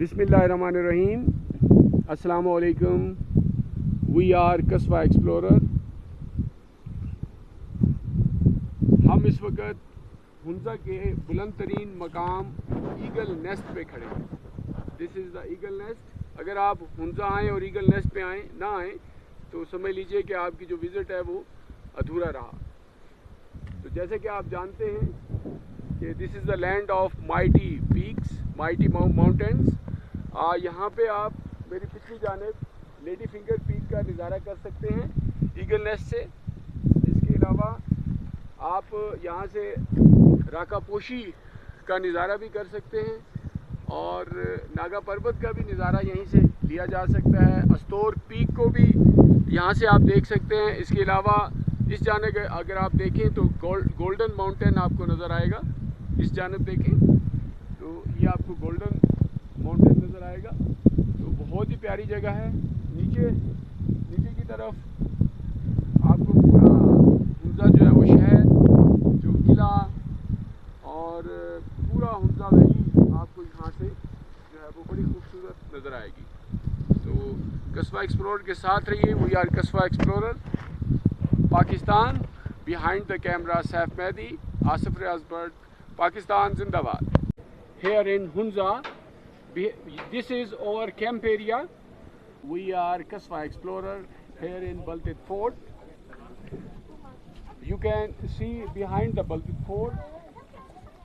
बिस्मिल्लाहिर्रहमानिर्रहीम। अस्सलामु अलैकुम। We are Qasba explorer. हम इस वक्त हुंजा के बुलंद तरीन मकाम ईगल नेस्ट पे खड़े हैं। This is the eagle nest. अगर आप हुंजा आएँ और ईगल नेस्ट पे ना आएँ तो समझ लीजिए कि आपकी जो विज़िट है वो अधूरा रहा। तो जैसे कि आप जानते हैं कि this is the land of mighty peaks, mighty mountains. यहाँ पे आप मेरी पिछली जानिब लेडी फिंगर पीक का नज़ारा कर सकते हैं ईगल नेस्ट से। इसके अलावा आप यहाँ से राकापोशी का नज़ारा भी कर सकते हैं और नागा पर्वत का भी नज़ारा यहीं से लिया जा सकता है। अस्तोर पीक को भी यहाँ से आप देख सकते हैं। इसके अलावा इस जानिब अगर आप देखें तो गोल्डन माउंटेन आपको नज़र आएगा। इस जानिब देखें तो ये आपको गोल्डन माउंटेन नज़र आएगा। तो बहुत ही प्यारी जगह है। नीचे की तरफ आपको पूरा हुंजा जो है वो शहर, जो किला और पूरा हुंजा वैली आपको यहाँ से जो है वो बड़ी खूबसूरत नज़र आएगी। तो कस्बा एक्सप्लोरर के साथ रहिए। We are Qasba explorer Pakistan. Behind the camera Saif Mehdi, Asif Riaz बर्ड, Pakistan Zindabad. Here in Hunza, this is our camp area. We are Kasva Explorer here in Baltit Fort. You can see behind the Baltit Fort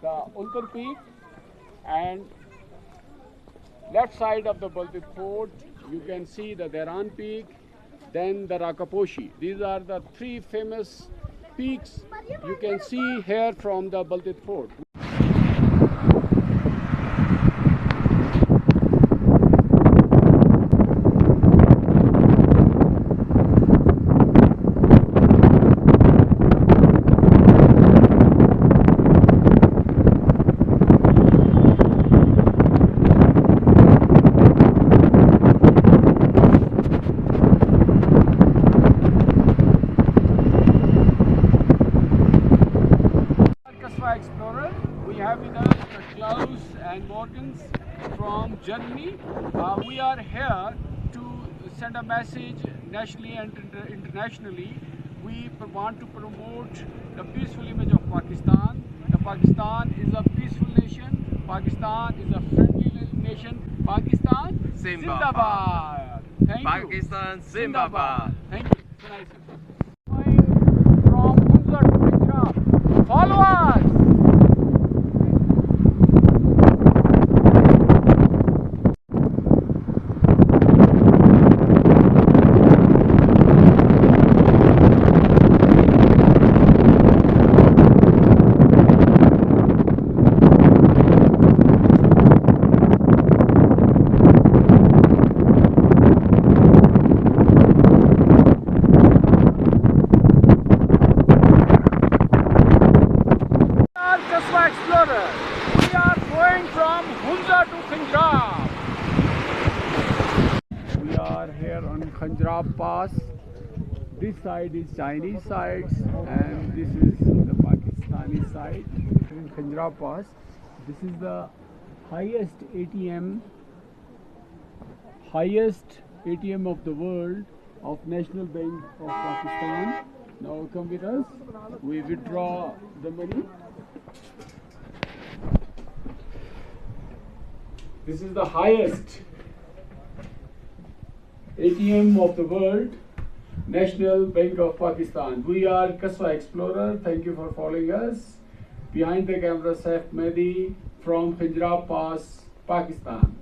the Ultar Peak, and left side of the Baltit Fort you can see the Deran Peak, then the Rakaposhi. These are the three famous peaks you can see here from the Baltit Fort. Explorer, we have with us Klaus and Morgans from Germany. We are here to send a message nationally and internationally. We want to promote the peaceful image of Pakistan. Pakistan is a peaceful nation. Pakistan is a friendly nation. Pakistan Zindabad. Thank you. Pakistan Zindabad. Thank you. From Hunza to Punjab. Follow us. Explorer. We are going from Hunza to Khanjrab. We are here on Khanjrab Pass. This side is Chinese side and this is the Pakistani side. In Khanjrab Pass, this is the highest ATM of the world of National Bank of Pakistan. Now come with us. We withdraw the money. This is the highest ATM of the world, National Bank of Pakistan. We are Kasva Explorer. Thank you for following us. Behind the camera, Saif Mehdi from Khanjrab Pass, Pakistan.